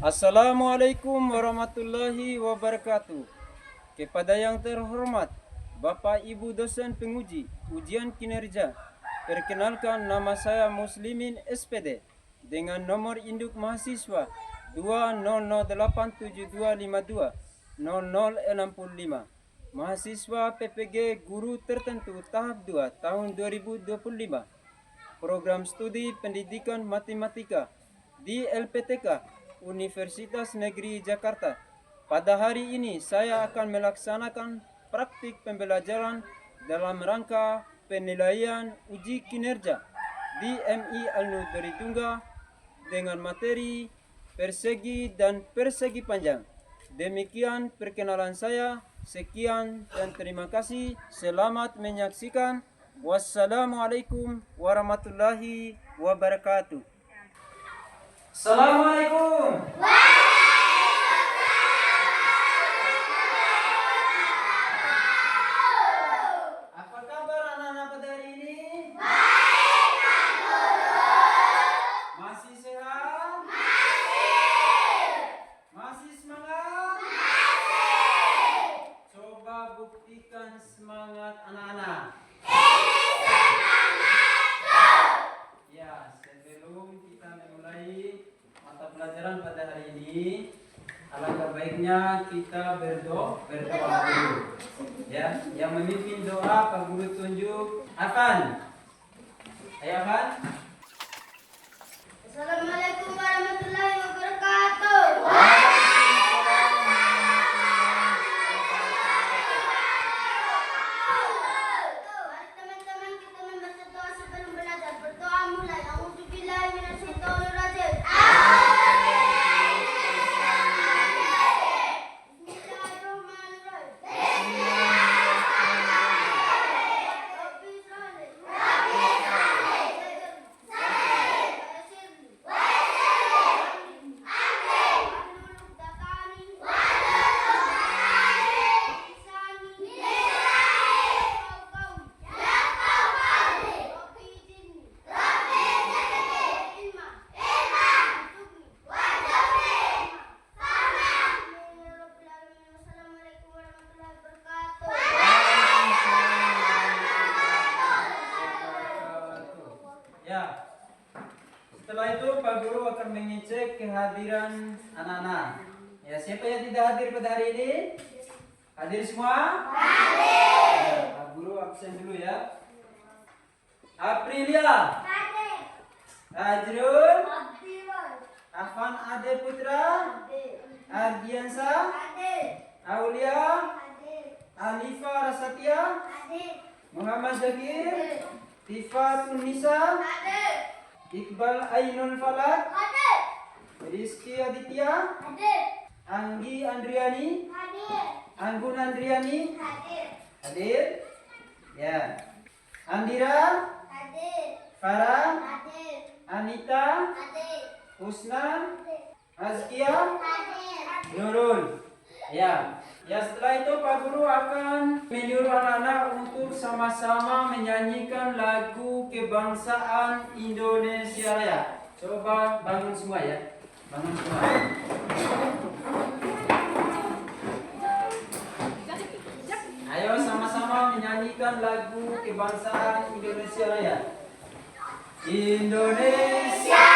Assalamualaikum warahmatullahi wabarakatuh. Kepada yang terhormat Bapak Ibu dosen penguji ujian kinerja, perkenalkan nama saya Muslimin SPD dengan nomor induk mahasiswa 2008752500065, mahasiswa PPG Guru Tertentu tahap 2 tahun 2025, program studi pendidikan matematika di LPTK Universitas Negeri Jakarta. Pada hari ini saya akan melaksanakan praktik pembelajaran dalam rangka penilaian uji kinerja di MI Al-Nudri Tungga dengan materi persegi dan persegi panjang. Demikian perkenalan saya. Sekian dan terima kasih. Selamat menyaksikan. Wassalamualaikum warahmatullahi wabarakatuh. Assalamualaikum. Apa kabar anak-anak pada hari ini? Baik, Pak Guru. Masih sehat? Masih. Masih semangat? Masih. Coba buktikan semangat anak-anak. Ini semangatku. Ya, sebelum kita memulai mata pelajaran pada hari ini, alangkah baiknya kita berdoa dulu. Ya, yang memimpin doa Pak Guru tunjuk Afan. Ayo Afan. Assalamualaikum warahmatullahi wabarakatuh. Mari teman-teman kita membaca doa sebelum belajar. Berdoa mulai. A'udzubillahi minasyaitonir rajim. Ya. Setelah itu Pak Guru akan mengecek kehadiran anak-anak. Ya, siapa yang tidak hadir pada hari ini? Hadir semua? Hadir. Ya, Pak Guru absen dulu ya. Aprilia. Hadir. Ajrul. Hadir. Afan Ade Putra. Hadir. Ardiansa. Hadir. Aulia. Hadir. Alifa Rasatia. Hadir. Muhammad Zakir. Tifatun Nisa. Hadir. Iqbal Ainul Falak. Hadir. Rizky Aditya. Hadir. Anggi Andriani. Hadir. Anggun Andriani. Hadir. Hadir? Ya. Andira. Hadir. Farah. Hadir. Anita. Hadir. Husna. Azkia. Hadir. Nurul. Ya. Ya, setelah itu Pak Guru akan menyuruh anak-anak untuk sama-sama menyanyikan lagu kebangsaan Indonesia Raya. Coba bangun semua ya. Bangun semua. Ayo sama-sama menyanyikan lagu kebangsaan Indonesia Raya. Indonesia.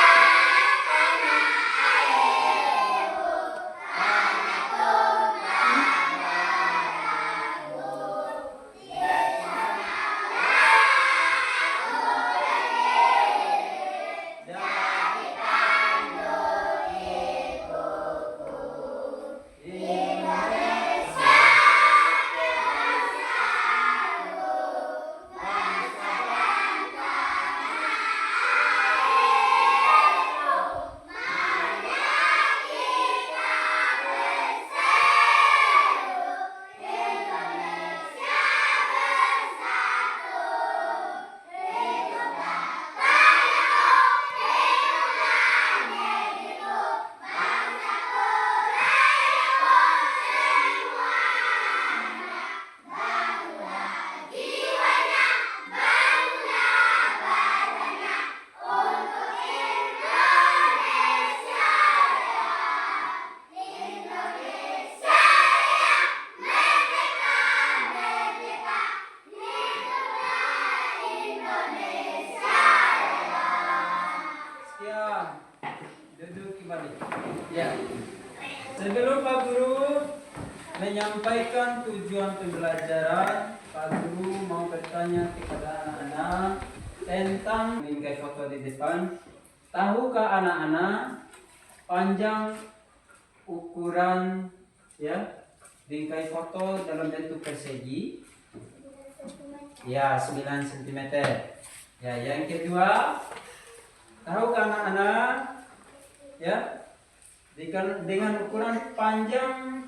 tadi. Ya. Sebelum Pak Guru menyampaikan tujuan pembelajaran, Pak Guru mau bertanya kepada anak-anak tentang bingkai foto di depan. Tahukah anak-anak panjang ukuran ya bingkai foto dalam bentuk persegi? Ya, 9 cm. Ya, yang kedua, tahukah anak-anak ya dengan ukuran panjang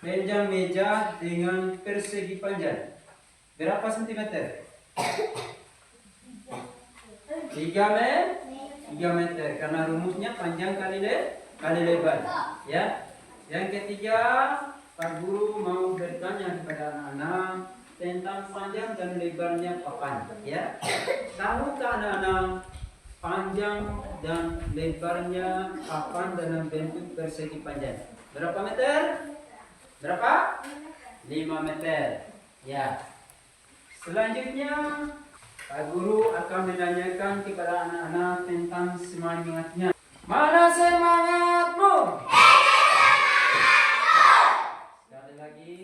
meja dengan persegi panjang berapa sentimeter? 3 meter karena rumusnya panjang kali lebar ya. Yang ketiga, Pak Guru mau bertanya kepada anak-anak tentang panjang dan lebarnya papan ya. Tahukah anak-anak panjang dan lebarnya papan dalam bentuk persegi panjang berapa meter? Berapa? 5 meter. Ya. Selanjutnya Pak Guru akan menanyakan kepada anak-anak tentang semangatnya. Mana semangatmu? Sekali lagi.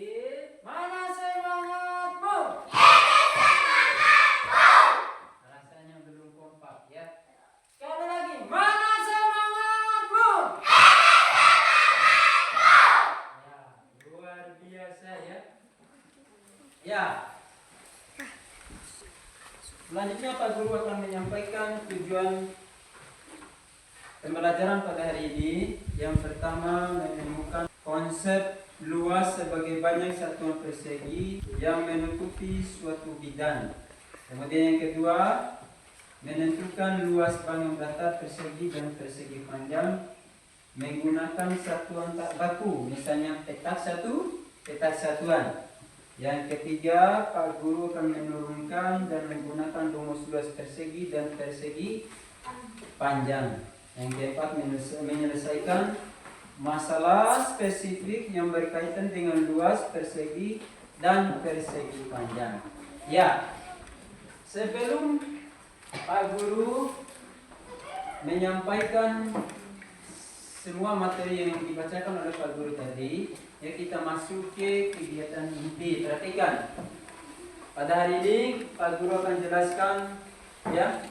Mana semangatmu? Rasanya belum kompak ya. Sekali lagi. Mana semangatmu? Ya, luar biasa ya. Ya. Selanjutnya Pak Guru akan menyampaikan tujuan pembelajaran pada hari ini. Yang pertama, menemukan konsep luas sebagai banyak satuan persegi yang menutupi suatu bidang. Kemudian yang kedua, menentukan luas bangun datar persegi dan persegi panjang menggunakan satuan tak baku, misalnya petak satuan. Yang ketiga, Pak Guru akan menurunkan dan menggunakan rumus luas persegi dan persegi panjang. Yang keempat, menyelesaikan masalah spesifik yang berkaitan dengan luas persegi dan persegi panjang. Ya, sebelum Pak Guru menyampaikan semua materi yang dibacakan oleh Pak Guru tadi, ya kita masuk ke kegiatan inti. Perhatikan. Pada hari ini Pak Guru akan jelaskan ya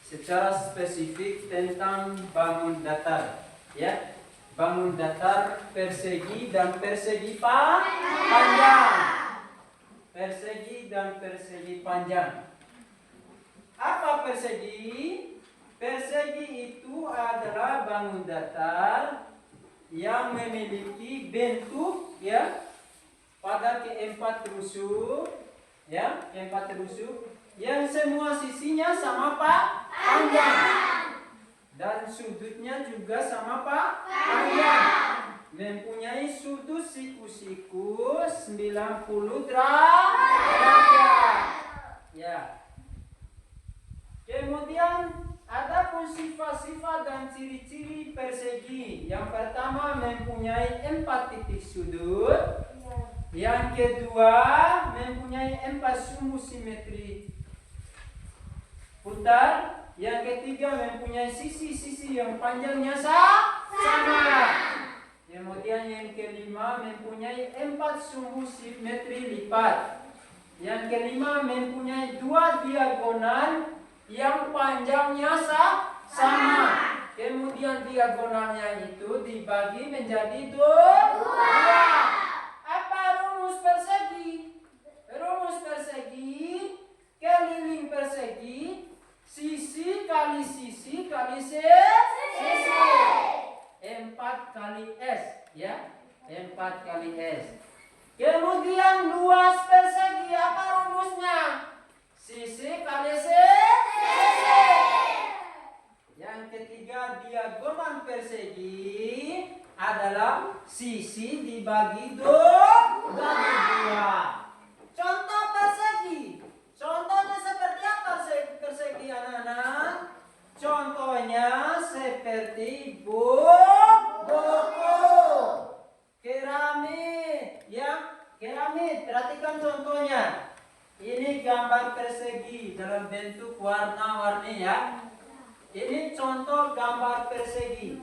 secara spesifik tentang bangun datar. Ya. Bangun datar persegi dan persegi panjang. Persegi dan persegi panjang. Apa persegi? Persegi itu adalah bangun datar yang memiliki bentuk ya pada keempat rusuk ya, keempat rusuk yang semua sisinya sama panjang dan sudutnya juga sama panjang, mempunyai sudut siku-siku 90 derajat ya. Kemudian ada pun sifat-sifat dan ciri-ciri persegi. Yang pertama, mempunyai 4 titik sudut. Yang kedua, mempunyai 4 sumbu simetri putar. Yang ketiga, mempunyai sisi-sisi yang panjangnya sama. Kemudian yang kelima, mempunyai 4 sumbu simetri lipat. Yang kelima, mempunyai 2 diagonal yang panjangnya sama. Kemudian diagonalnya itu dibagi menjadi dua. Apa rumus persegi? Rumus persegi, keliling persegi, sisi kali sisi kali sisi. 4 kali S ya. 4 kali S. Kemudian luas persegi, apa rumusnya? Sisi kali sisi. Yang ketiga, diagonal persegi adalah sisi dibagi dua. Contoh persegi. Contohnya seperti apa persegi anak-anak? Contohnya seperti buku, keramik, ya keramik. Perhatikan contohnya. Ini gambar persegi dalam bentuk warna-warni ya. Ini contoh gambar persegi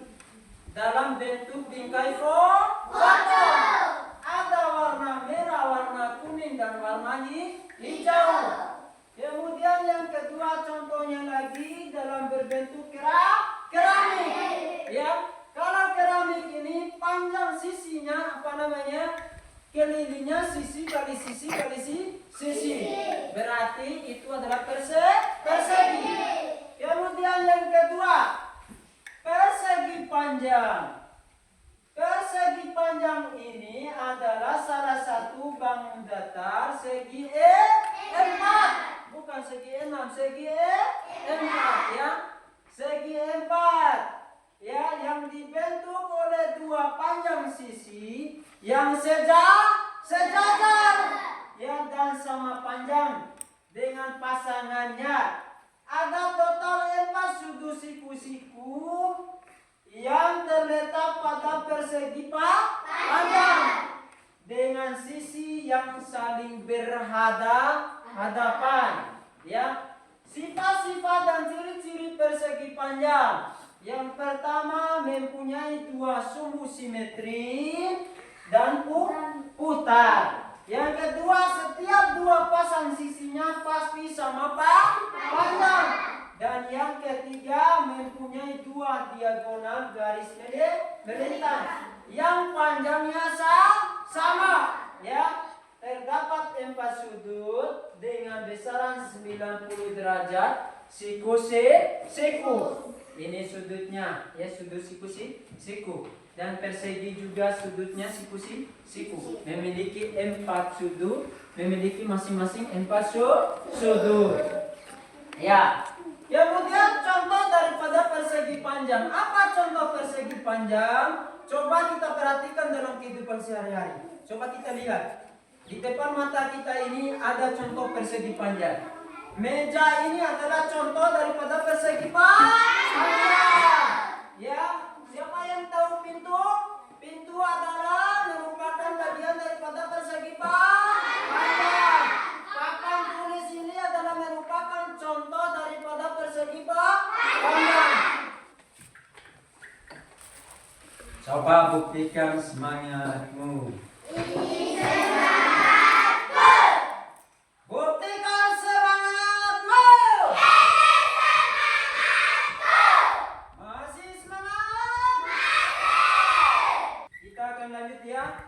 dalam bentuk bingkai foto. Ada warna merah, warna kuning, dan warna hijau. Kemudian yang kedua contohnya lagi dalam berbentuk keramik. Ya, kalau keramik ini panjang sisinya kelilingnya sisi kali sisi kali sisi. Berarti itu adalah persegi. Kemudian yang kedua persegi panjang. Persegi panjang ini adalah salah satu bangun datar segi E4. Bukan segi E6, segi E4 ya. Segi E4 ya, yang dibentuk oleh dua panjang sisi yang sejajar ya, dan sama panjang dengan pasangannya. Ada total 4 sudut siku-siku yang terletak pada persegi panjang dengan sisi yang saling berhadapan ya. Sifat-sifat dan ciri-ciri persegi panjang. Yang pertama, mempunyai dua sumbu simetri dan putar. Yang kedua, setiap dua pasang sisinya pasti sama panjang. Dan yang ketiga, mempunyai dua diagonal garis melintang yang panjangnya sama ya. Terdapat 4 sudut dengan besaran 90 derajat siku. Ini sudutnya ya, sudut siku. Dan persegi juga sudutnya siku. Memiliki 4 sudut, memiliki masing-masing 4 sudut. Ya. Kemudian contoh daripada persegi panjang. Apa contoh persegi panjang? Coba kita perhatikan dalam kehidupan sehari-hari. Coba kita lihat. Di depan mata kita ini ada contoh persegi panjang. Meja ini adalah contoh daripada persegi panjang. Ya, siapa yang tahu pintu? Pintu adalah merupakan bagian daripada persegi panjang. Papan tulis ini adalah merupakan contoh daripada persegi panjang. Coba buktikan semangatmu. Buktikan semangatmu. Masih semangat? Kita akan lanjut ya.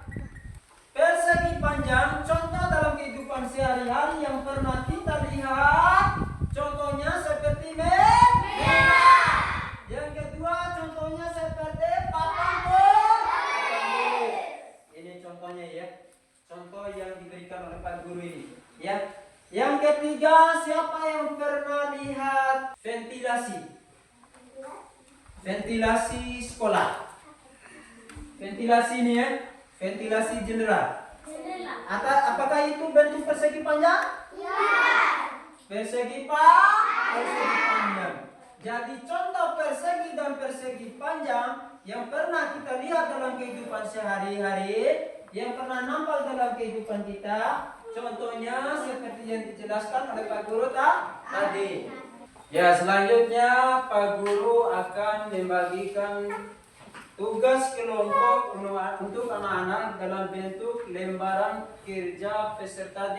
Persegi panjang, contoh dalam kehidupan sehari-hari yang pernah kita lihat. Contohnya seperti meja. Yang kedua contohnya seperti papan tulis. Ini contohnya ya. Contoh yang diberikan oleh Pak Guru ini. Ya. Yang ketiga, siapa yang pernah lihat ventilasi? Ventilasi sekolah. Ventilasi ini ya, ventilasi general. Apakah itu bentuk persegi panjang? Ya. Persegi panjang. Jadi contoh persegi dan persegi panjang yang pernah kita lihat dalam kehidupan sehari-hari, yang pernah nampak dalam kehidupan kita, contohnya seperti yang dijelaskan oleh Pak Guru tadi. Ya, selanjutnya Pak Guru akan membagikan tugas kelompok untuk anak-anak dalam bentuk lembaran kerja peserta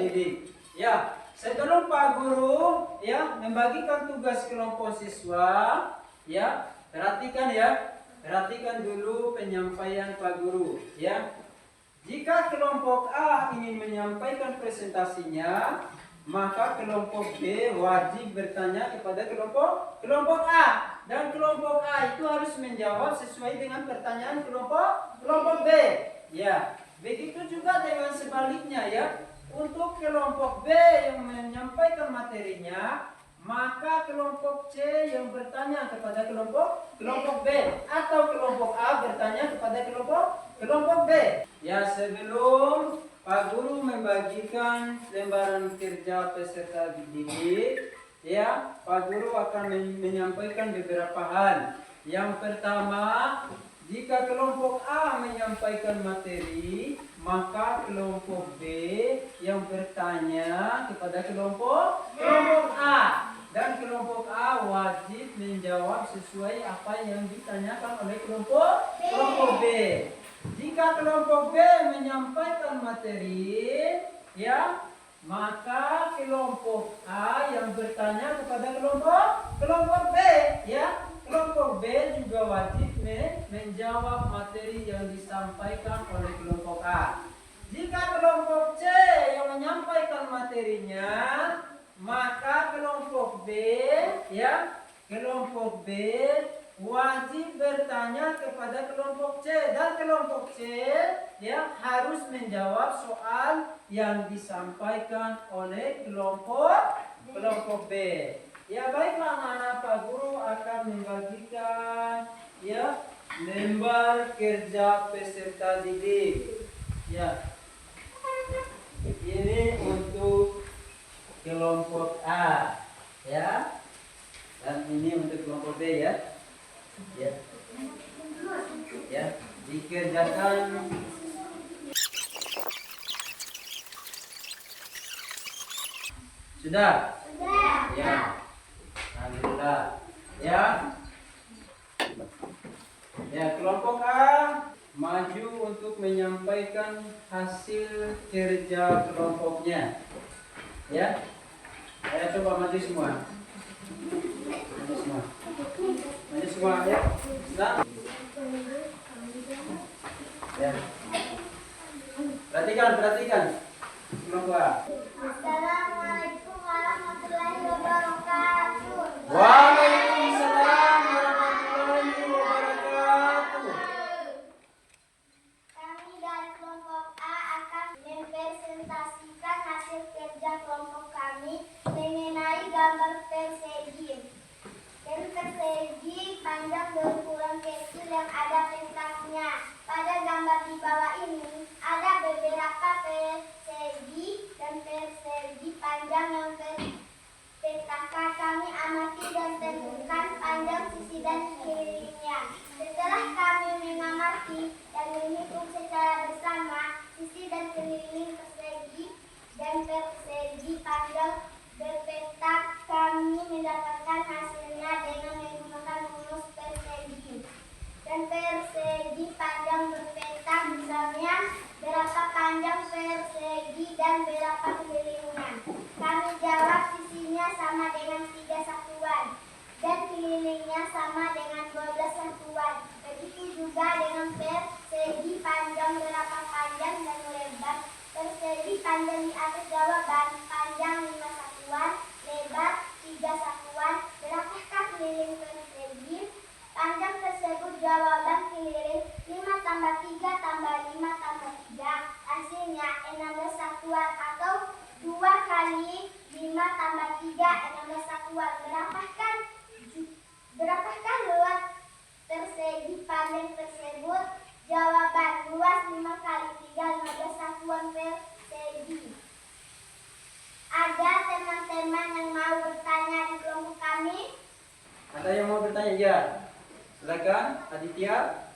didik. Ya, sebelum Pak Guru ya membagikan tugas kelompok siswa, ya perhatikan ya. Perhatikan dulu penyampaian Pak Guru ya. Jika kelompok A ingin menyampaikan presentasinya, maka kelompok B wajib bertanya kepada kelompok A, dan kelompok A itu harus menjawab sesuai dengan pertanyaan kelompok B. Ya, begitu juga dengan sebaliknya ya. Untuk kelompok B yang menyampaikan materinya, maka kelompok C yang bertanya kepada kelompok B, atau kelompok A bertanya kepada kelompok B. Ya, sebelum Pak Guru membagikan lembaran kerja peserta didik, ya, Pak Guru akan menyampaikan beberapa hal. Yang pertama, jika kelompok A menyampaikan materi, maka kelompok B yang bertanya kepada kelompok A. Dan kelompok A wajib menjawab sesuai apa yang ditanyakan oleh kelompok B. Jika kelompok B menyampaikan materi, ya, maka kelompok A yang bertanya kepada kelompok B, ya. Kelompok B juga wajib menjawab materi yang disampaikan oleh kelompok A. Jika kelompok C yang menyampaikan materinya, maka kelompok B, ya, kelompok B wajib bertanya kepada kelompok C, dan kelompok C, ya, harus menjawab soal yang disampaikan oleh kelompok B. Ya, baiklah anak-anak, Pak Guru akan membagikan, ya, lembar kerja peserta didik. Ya, ini untuk kelompok A, ya, dan ini untuk kelompok B, ya. Ya, dikerjakan. Sudah? Ya. Alhamdulillah. Ya. Ya, kelompok A maju untuk menyampaikan hasil kerja kelompoknya. Ya. Ayo coba maju semua. Maju semua. Maju semua, ya. Sudah? Ya. Perhatikan. Kelompok A. Assalamualaikum warahmatullahi wabarakatuh. Waalaikumsalam warahmatullahi wabarakatuh. Kami dari kelompok A akan mempresentasikan hasil kerja kelompok kami mengenai gambar persegi. Dan persegi panjang berukuran kecil yang ada pentasnya. Pada gambar di bawah ini ada beberapa persegi dan persegi panjang yang terpetakan. Kami amati dan tentukan panjang sisi dan kelilingnya. Setelah kami mengamati dan menghitung secara bersama sisi dan keliling persegi dan persegi panjang berpetak, kami mendapatkan hasilnya dengan menggunakan rumus persegi. Dan persegi panjang berpetak, misalnya berapa panjang persegi dan berapa kelilingnya. Kami jawab sisinya sama dengan 3 satuan dan kelilingnya sama dengan 12 satuan. Begitu juga dengan persegi panjang, berapa panjang dan lebar. Persegi panjang di atas jawaban, panjang 5 satuan, lebar 3 satuan. Berapakah keliling persegi? Panjang tersebut jawaban keliling 5 tambah 3 tambah 5 tambah 3. Hasilnya 16 satuan atau 2 kali 5 tambah 3, 16 satuan. Berapakah luas persegi panjang tersebut? Jawaban luas 5 kali 3, 15 satuan persegi. Ada teman-teman yang mau bertanya di kelompok kami? Ada yang mau bertanya? Ya. Silakan, Aditya.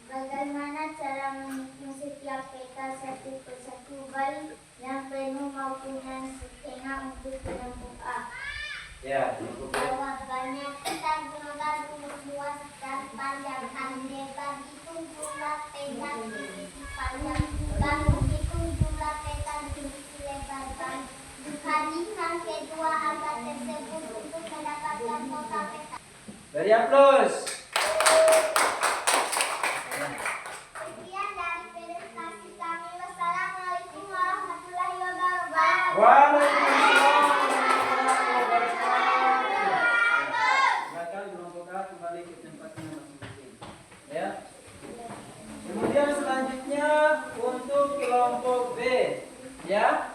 Bagaimana cara menghitung setiap peta satu persatu, baik yang penuh maupun yang setengah untuk kelompok A? Ya, kelompok B. Jawabannya, kita gunakan rumus luas dan panjang. Lebar hitung jumlah peta divisi panjang, dan hitung jumlah peta divisi lebar, dan dibandingkan kedua angka tersebut untuk mendapatkan total peta. Beri aplaus. Sekian dari presentasi kami. Wassalamualaikum warahmatullahi wabarakatuh. Waalaikumsalam warahmatullahi wabarakatuh. Silakan kelompok A kembali ke tempatnya masing-masing. Ya. Kemudian selanjutnya untuk kelompok B, ya.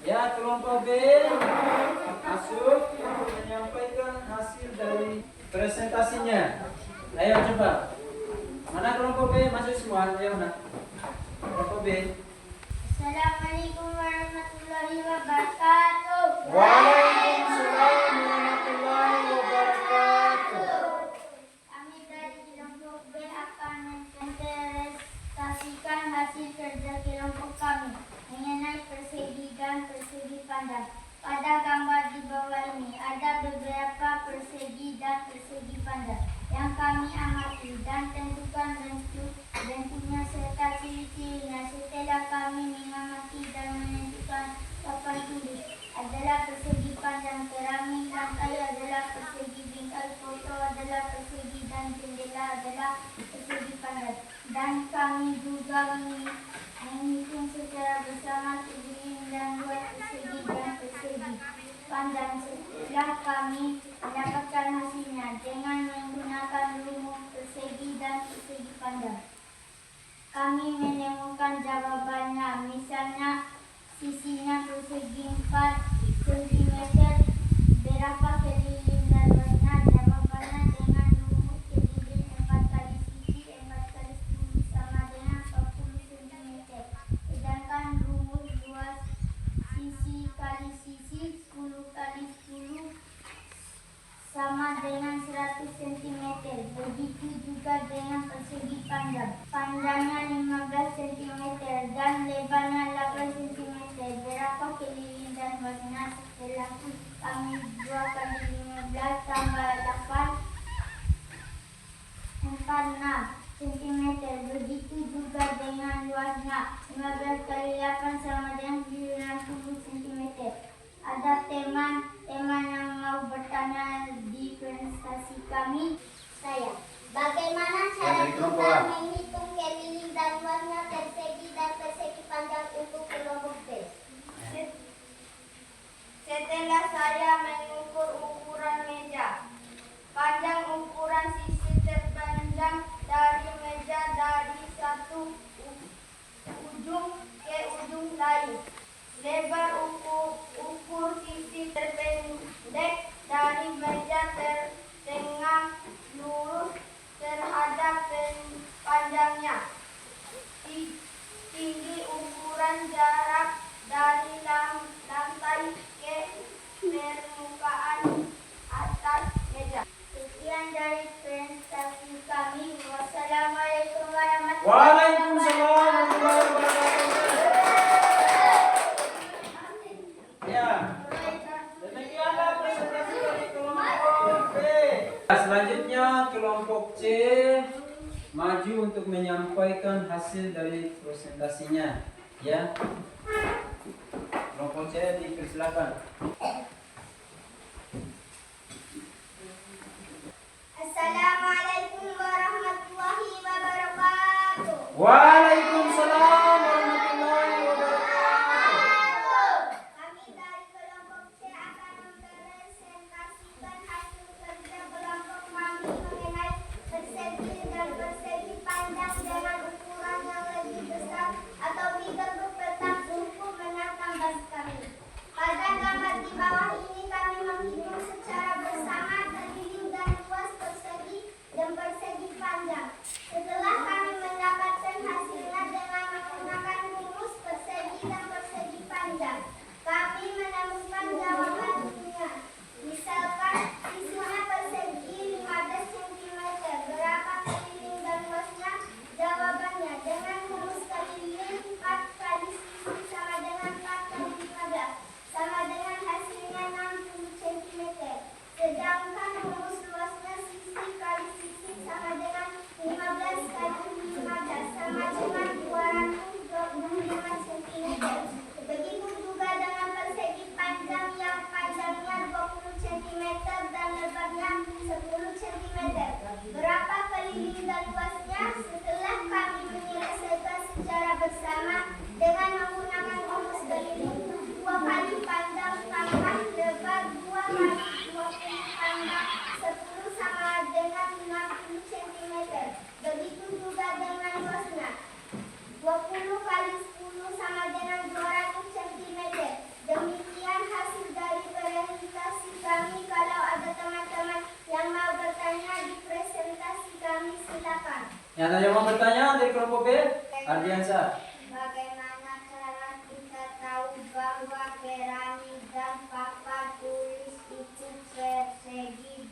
Ya, kelompok B masuk untuk menyampaikan hasil dari presentasinya. Ayo coba. Mana kelompok B? Masuk semua. Ayo mana? Kelompok B. Assalamualaikum warahmatullahi wabarakatuh. Waalaikumsalam warahmatullahi wabarakatuh. Kami dari kelompok B akan mempresentasikan hasil kerja kelompok kami mengenai persegi dan persegi pandang. Pada gambar di bawah ini ada dan tentukan bentuknya serta ciri-cirinya. Setelah kami mengamati dan menentukan papan tulis adalah persegi panjang, keramik lantai adalah persegi, bingkai foto adalah persegi, dan jendela adalah persegi panjang. Dan kami juga menghitung secara bersama segi dan luas persegi dan persegi panjang. Setelah kami mendapatkan hasilnya dengan menggunakan rumus persegi dan persegi panjang, kami menemukan jawabannya. Misalnya sisinya persegi 4 cm, berapa keliling dan luasnya? Jawabannya dengan rumus keliling 4 kali sisi 4 kali 10 sama dengan 40 cm. Sedangkan rumus luas sisi kali sisi 10 kali 10 sama dengan 100 cm. Begitu juga dengan persegi panjang. Panjangnya 15 cm dan lebarnya 8 cm. Berapa keliling dan luasnya? Setelah kami 2 kali 15 tambah 8 46 cm. Begitu juga dengan luasnya. 15 kali 8 sama dengan 90 cm. Ada teman yang mau bertanya di presentasi kami? Saya. Bagaimana cara kita menghitung keliling dan luasnya persegi dan persegi panjang untuk kelompok B? Setelah saya mengukur ukuran meja, panjang ukuran sisi terpanjang dari meja dari satu ujung ke ujung lain, lebar ukur sisi terpendek dari meja tertengah lurus terhadap panjangnya, tinggi ukuran jarak dari lantai ke permukaan atas meja. Sekian dari presentasi kami. Wassalamualaikum warahmatullahi Waalaikumsalam wabarakatuh. warahmatullahi wabarakatuh. Ya, demikianlah presentasi dari kelompok B. Selanjutnya kelompok C maju untuk menyampaikan hasil dari presentasinya. Ya, kelompok C dipersilakan. Assalamualaikum warahmatullahi wabarakatuh. Waalaikumsalam warahmatullahi wabarakatuh. Kami dari kelompok C akan mempresentasikan hasil kerja kelompok kami mengenai persegi dan persegi panjang dengan ukuran yang lebih besar atau bigger berpetak suku menatang bagi kami. Pada gambar di bawah ini kami menghitung secara bersama keliling dan luas persegi dan persegi panjang. Setelah kami mendapatkan hasilnya dengan menggunakan rumus persegi dan persegi panjang, kami menemukan jawabannya. Misalkan sisinya persegi 15 cm, berapa keliling dan luasnya? Jawabannya dengan rumus keliling 4 kali sisi sama dengan 4 kali 15 sama dengan hasilnya 60 cm. Sedangkan rumus luasnya sisi kali sisi sama dengan 15 kali 15 sama dengan 225 cm. Begitu juga dengan persegi panjang yang panjangnya 20 cm dan lebarnya 10 cm. Berapa keliling dan luasnya? Setelah kami menyelesaikan secara bersama dengan menggunakan rumus keliling 2 kali panjang tambah lebar 2 kali 20 tambah 10 sama dengan 60 cm. Begitu juga dengan luasnya. 20 kali 10 sama dengan 200 cm. Demikian hasil dari presentasi kami. Kalau ada teman-teman yang mau bertanya di presentasi kami, silakan. Yang ada yang mau bertanya dari kelompok B? Ardiansa. Bagaimana cara kita tahu bahwa keramik dan papan tulis itu persegi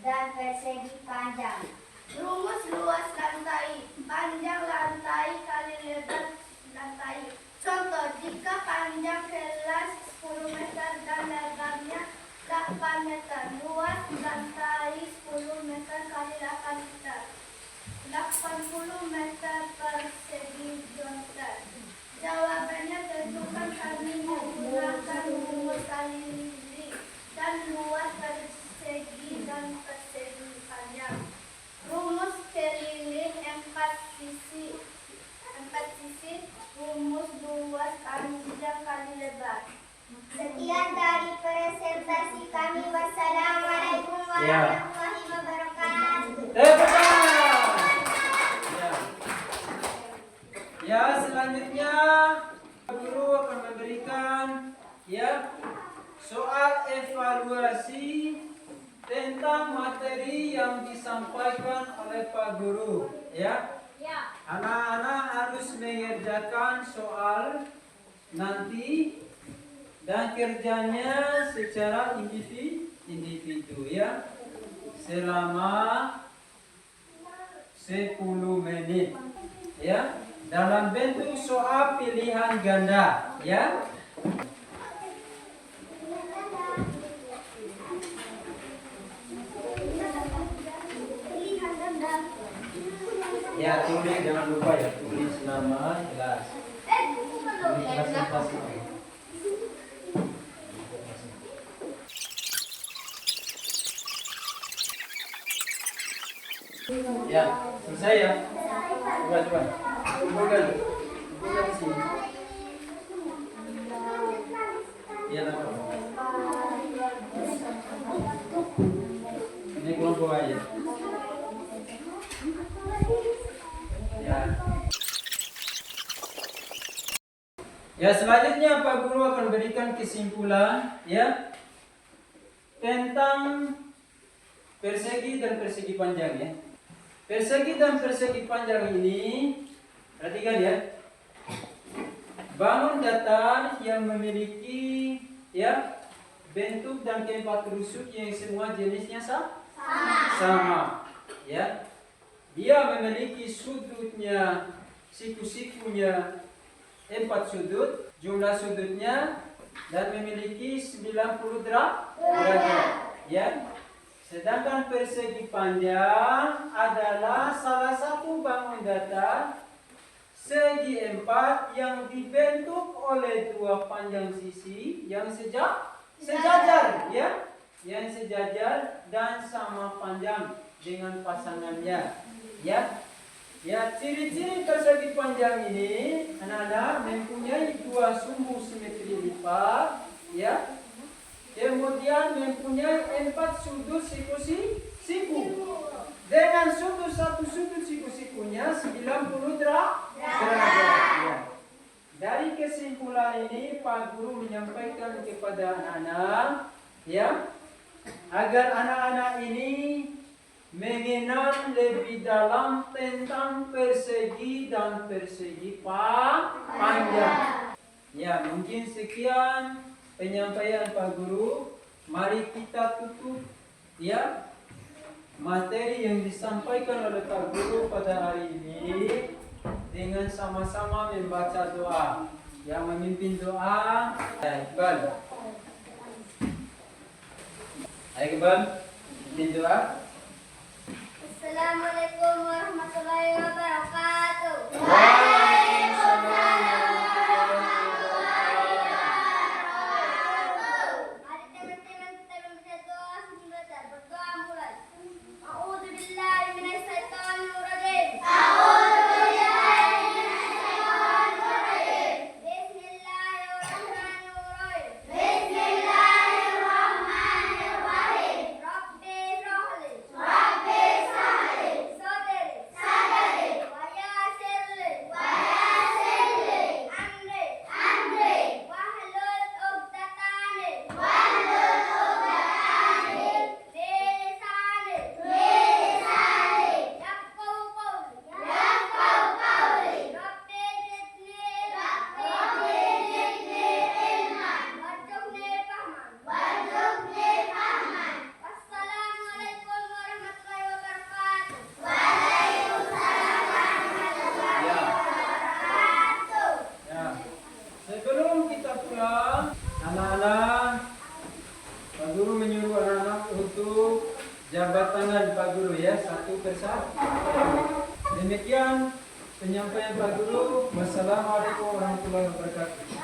dan persegi panjang? Rumus luas lantai, panjang lantai kali lebar lantai. Contoh, jika panjang kelas 10 meter dan lebarnya 8 meter, luas lantai 10 meter kali 8 meter. 80 meter persegi dokter. Jawabannya tentukan kami menggunakan rumus kali liling dan luas persegi dan persegi panjang. Rumus keliling 4 sisi, rumus luas panjang kali lebar. Sekian dari presentasi kami. Wassalamualaikum warahmatullahi wabarakatuh. Ya, selanjutnya guru akan memberikan soal evaluasi tentang materi yang disampaikan oleh Pak Guru. Anak-anak harus mengerjakan soal nanti dan kerjanya secara individu selama 10 menit dalam bentuk soal pilihan ganda tulis, jangan lupa tulis nama kelas, tulis presentasi. Selesai ya. Coba. Bukan sini. Ini kelompok aja. Selanjutnya Pak Guru akan berikan kesimpulan tentang persegi dan persegi panjang Persegi dan persegi panjang ini, perhatikan bangun datar yang memiliki bentuk dan keempat rusuk yang semua jenisnya sama. Dia memiliki sudutnya, siku-sikunya 4 sudut, jumlah sudutnya, dan memiliki 90 derajat. Sedangkan persegi panjang adalah salah satu bangun datar segi 4 yang dibentuk oleh 2 panjang sisi yang sejajar, yang sejajar dan sama panjang dengan pasangannya. Ciri-ciri persegi panjang ini anak-anak mempunyai 2 sumbu simetri lipat, kemudian mempunyai 4 sudut siku-siku. Dengan satu sudut siku-sikunya 90 derajat. Dari kesimpulan ini Pak Guru menyampaikan kepada anak-anak agar anak-anak ini mengenal lebih dalam tentang persegi dan persegi panjang. Mungkin sekian penyampaian Pak Guru. Mari kita tutup materi yang disampaikan oleh Pak Guru pada hari ini dengan sama-sama membaca doa. Yang memimpin doa Iqbal. Iqbal, memimpin doa. Assalamualaikum warahmatullahi wabarakatuh. Anak-anak, Pak Guru menyuruh anak-anak untuk jabat tangan Pak Guru satu persatu. Demikian penyampaian Pak Guru. Wassalamualaikum warahmatullahi wabarakatuh.